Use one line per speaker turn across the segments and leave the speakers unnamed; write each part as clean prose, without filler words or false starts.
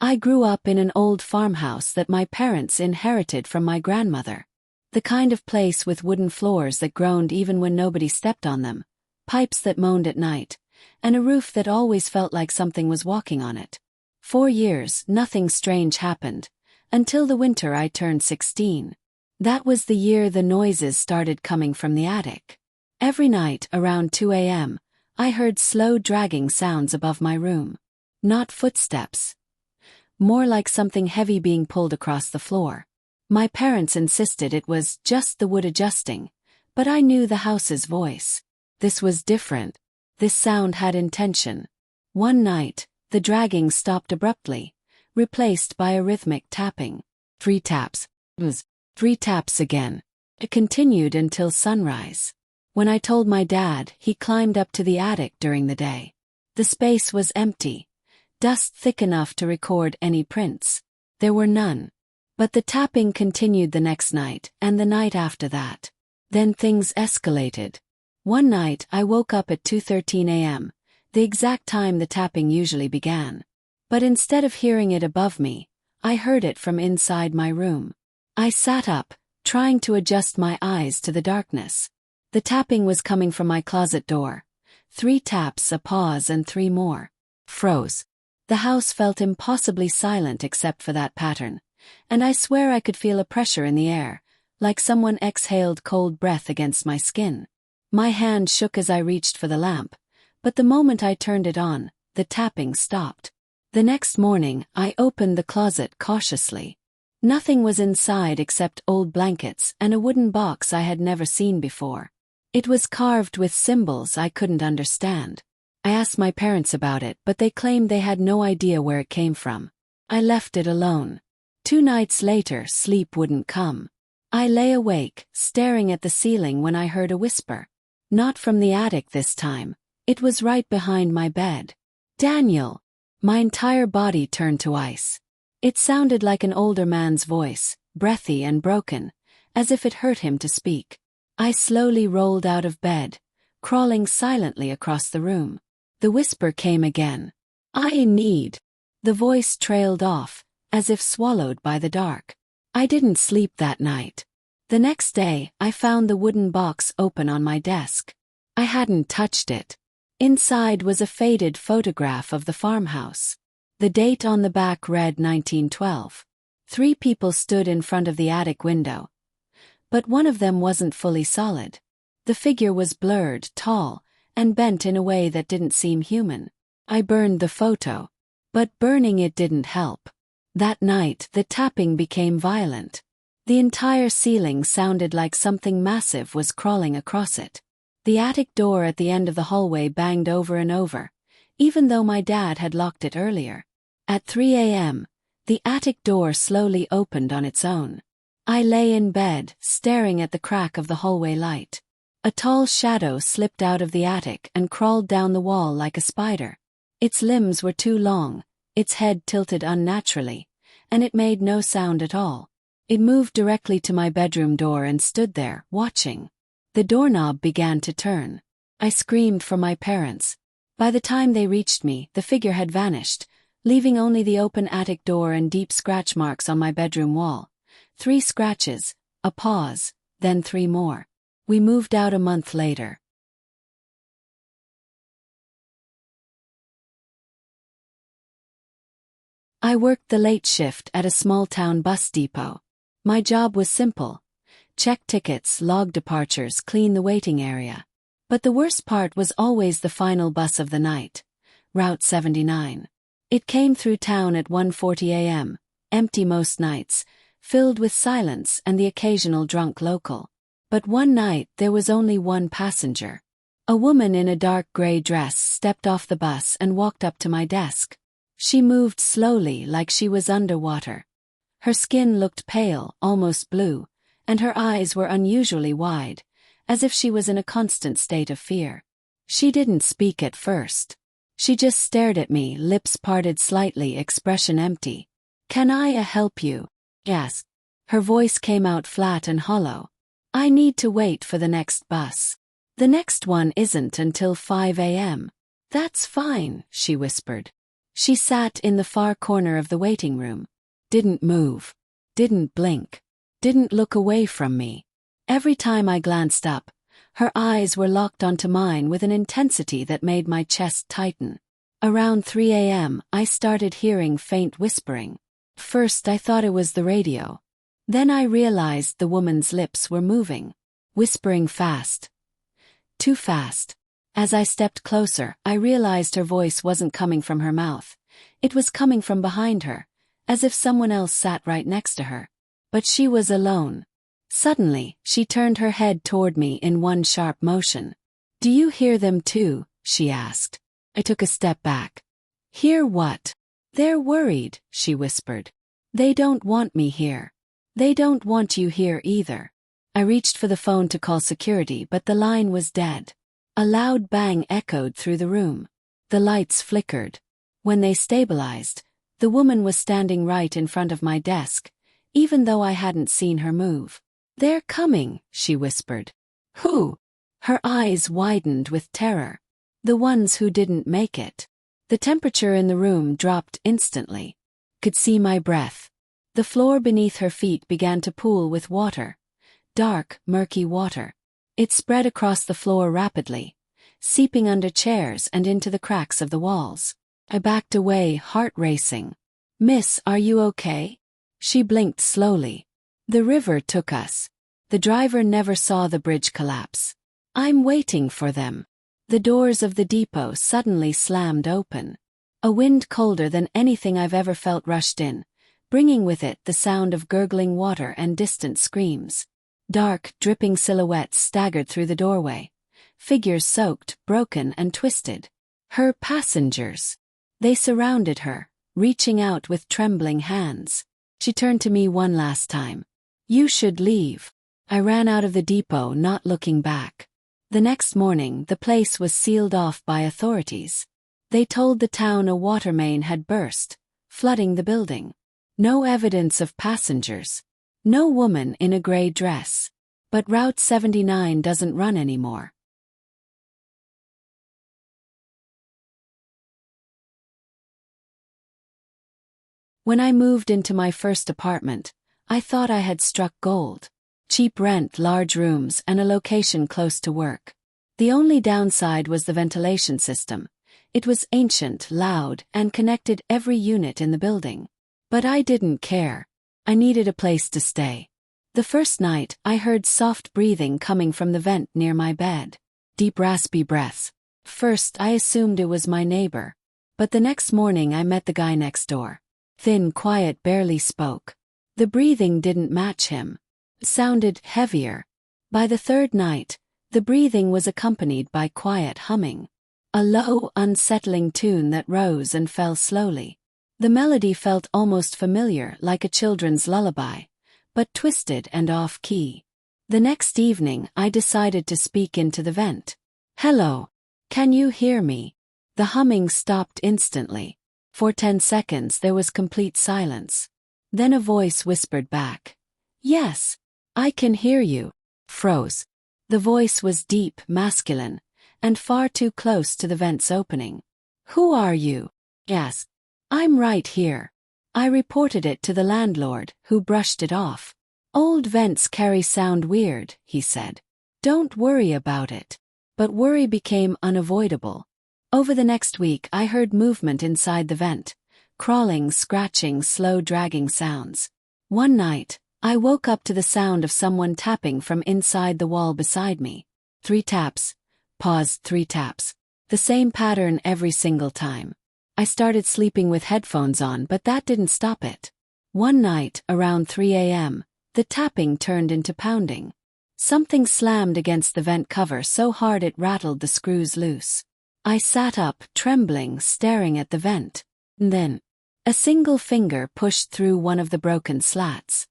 I grew up in an old farmhouse that my parents inherited from my grandmother. The kind of place with wooden floors that groaned even when nobody stepped on them, pipes that moaned at night, and a roof that always felt like something was walking on it. 4 years, nothing strange happened, until the winter I turned 16. That was the year the noises started coming from the attic. Every night, around 2 a.m., I heard slow dragging sounds above my room. Not footsteps. More like something heavy being pulled across the floor. My parents insisted it was just the wood adjusting, but I knew the house's voice. This was different. This sound had intention. One night, the dragging stopped abruptly, replaced by a rhythmic tapping. 3 taps. 3 taps again. It continued until sunrise. When I told my dad, he climbed up to the attic during the day. The space was empty. Dust thick enough to record any prints. There were none. But the tapping continued the next night, and the night after that. Then things escalated. One night I woke up at 2:13 a.m., the exact time the tapping usually began. But instead of hearing it above me, I heard it from inside my room. I sat up, trying to adjust my eyes to the darkness. The tapping was coming from my closet door. 3 taps, a pause, and 3 more. Froze. The house felt impossibly silent except for that pattern, and I swear I could feel a pressure in the air, like someone exhaled cold breath against my skin. My hand shook as I reached for the lamp, but the moment I turned it on, the tapping stopped. The next morning, I opened the closet cautiously. Nothing was inside except old blankets and a wooden box I had never seen before. It was carved with symbols I couldn't understand. I asked my parents about it, but they claimed they had no idea where it came from. I left it alone. 2 nights later, sleep wouldn't come. I lay awake, staring at the ceiling when I heard a whisper. Not from the attic this time. It was right behind my bed. "Daniel!" My entire body turned to ice. It sounded like an older man's voice, breathy and broken, as if it hurt him to speak. I slowly rolled out of bed, crawling silently across the room. The whisper came again. "I need." The voice trailed off, as if swallowed by the dark. I didn't sleep that night. The next day, I found the wooden box open on my desk. I hadn't touched it. Inside was a faded photograph of the farmhouse. The date on the back read 1912. 3 people stood in front of the attic window. But one of them wasn't fully solid. The figure was blurred, tall, and bent in a way that didn't seem human. I burned the photo. But burning it didn't help. That night, the tapping became violent. The entire ceiling sounded like something massive was crawling across it. The attic door at the end of the hallway banged over and over, even though my dad had locked it earlier. At 3 a.m., the attic door slowly opened on its own. I lay in bed, staring at the crack of the hallway light. A tall shadow slipped out of the attic and crawled down the wall like a spider. Its limbs were too long, its head tilted unnaturally, and it made no sound at all. It moved directly to my bedroom door and stood there, watching. The doorknob began to turn. I screamed for my parents. By the time they reached me, the figure had vanished, leaving only the open attic door and deep scratch marks on my bedroom wall. 3 scratches, a pause, then 3 more. We moved out a month later. I worked the late shift at a small-town bus depot. My job was simple. Check tickets, log departures, clean the waiting area. But the worst part was always the final bus of the night. Route 79. It came through town at 1:40 a.m., empty most nights, filled with silence and the occasional drunk local. But one night there was only one passenger. A woman in a dark gray dress stepped off the bus and walked up to my desk. She moved slowly like she was underwater. Her skin looked pale, almost blue, and her eyes were unusually wide, as if she was in a constant state of fear. She didn't speak at first. She just stared at me, lips parted slightly, expression empty. "Can I help you?" asked. Her voice came out flat and hollow. "I need to wait for the next bus. The next one isn't until 5 a.m. "That's fine," she whispered. She sat in the far corner of the waiting room. Didn't move. Didn't blink. Didn't look away from me. Every time I glanced up, her eyes were locked onto mine with an intensity that made my chest tighten. Around 3 a.m., I started hearing faint whispering. First I thought it was the radio. Then I realized the woman's lips were moving, whispering fast. Too fast. As I stepped closer, I realized her voice wasn't coming from her mouth. It was coming from behind her, as if someone else sat right next to her. But she was alone. Suddenly, she turned her head toward me in one sharp motion. "Do you hear them too?" she asked. I took a step back. "Hear what?" "They're worried," she whispered. "They don't want me here. They don't want you here either." I reached for the phone to call security, but the line was dead. A loud bang echoed through the room. The lights flickered. When they stabilized, the woman was standing right in front of my desk, even though I hadn't seen her move. "They're coming," she whispered. "Who?" Her eyes widened with terror. "The ones who didn't make it." The temperature in the room dropped instantly. Could see my breath. The floor beneath her feet began to pool with water. Dark, murky water. It spread across the floor rapidly, seeping under chairs and into the cracks of the walls. I backed away, heart racing. "Miss, are you okay?" She blinked slowly. "The river took us. The driver never saw the bridge collapse. I'm waiting for them." The doors of the depot suddenly slammed open. A wind colder than anything I've ever felt rushed in, bringing with it the sound of gurgling water and distant screams. Dark, dripping silhouettes staggered through the doorway. Figures soaked, broken, and twisted. Her passengers. They surrounded her, reaching out with trembling hands. She turned to me one last time. "You should leave." I ran out of the depot, not looking back. The next morning, the place was sealed off by authorities. They told the town a water main had burst, flooding the building. No evidence of passengers. No woman in a gray dress. But Route 79 doesn't run anymore. When I moved into my first apartment, I thought I had struck gold. Cheap rent, large rooms, and a location close to work. The only downside was the ventilation system. It was ancient, loud, and connected every unit in the building. But I didn't care. I needed a place to stay. The first night, I heard soft breathing coming from the vent near my bed. Deep, raspy breaths. First, I assumed it was my neighbor. But the next morning I met the guy next door. Thin, quiet, barely spoke. The breathing didn't match him. It sounded heavier. By the third night, the breathing was accompanied by quiet humming. A low, unsettling tune that rose and fell slowly. The melody felt almost familiar, like a children's lullaby, but twisted and off-key. The next evening, I decided to speak into the vent. "Hello. Can you hear me?" The humming stopped instantly. For 10 seconds there was complete silence. Then a voice whispered back. "Yes, I can hear you." Froze. The voice was deep, masculine, and far too close to the vent's opening. "Who are you?" "Yes. I'm right here." I reported it to the landlord, who brushed it off. "Old vents carry sound weird," he said. "Don't worry about it." But worry became unavoidable. Over the next week I heard movement inside the vent. Crawling, scratching, slow dragging sounds. One night, I woke up to the sound of someone tapping from inside the wall beside me. 3 taps. Pause, 3 taps. The same pattern every single time. I started sleeping with headphones on, but that didn't stop it. One night, around 3 a.m., the tapping turned into pounding. Something slammed against the vent cover so hard it rattled the screws loose. I sat up, trembling, staring at the vent. Then, a single finger pushed through one of the broken slats.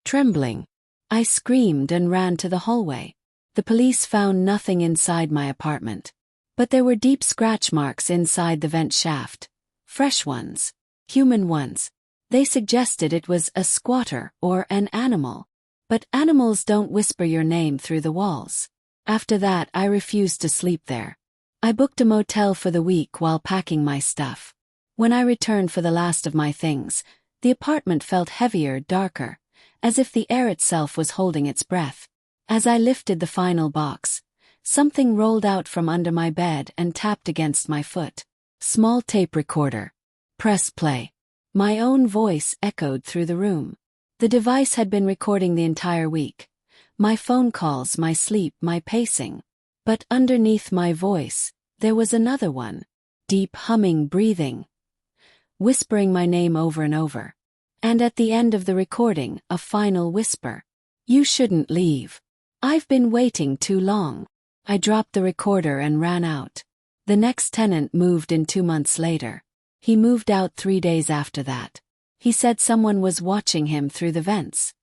Trembling. I screamed and ran to the hallway. The police found nothing inside my apartment. But there were deep scratch marks inside the vent shaft. Fresh ones. Human ones. They suggested it was a squatter or an animal. But animals don't whisper your name through the walls. After that, I refused to sleep there. I booked a motel for the week while packing my stuff. When I returned for the last of my things, the apartment felt heavier, darker, as if the air itself was holding its breath. As I lifted the final box, something rolled out from under my bed and tapped against my foot. Small tape recorder. Press play. My own voice echoed through the room. The device had been recording the entire week. My phone calls, my sleep, my pacing. But underneath my voice, there was another one. Deep humming, breathing, whispering my name over and over. And at the end of the recording, a final whisper. You shouldn't leave. I've been waiting too long. I dropped the recorder and ran out. The next tenant moved in 2 months later. He moved out 3 days after that. He said someone was watching him through the vents.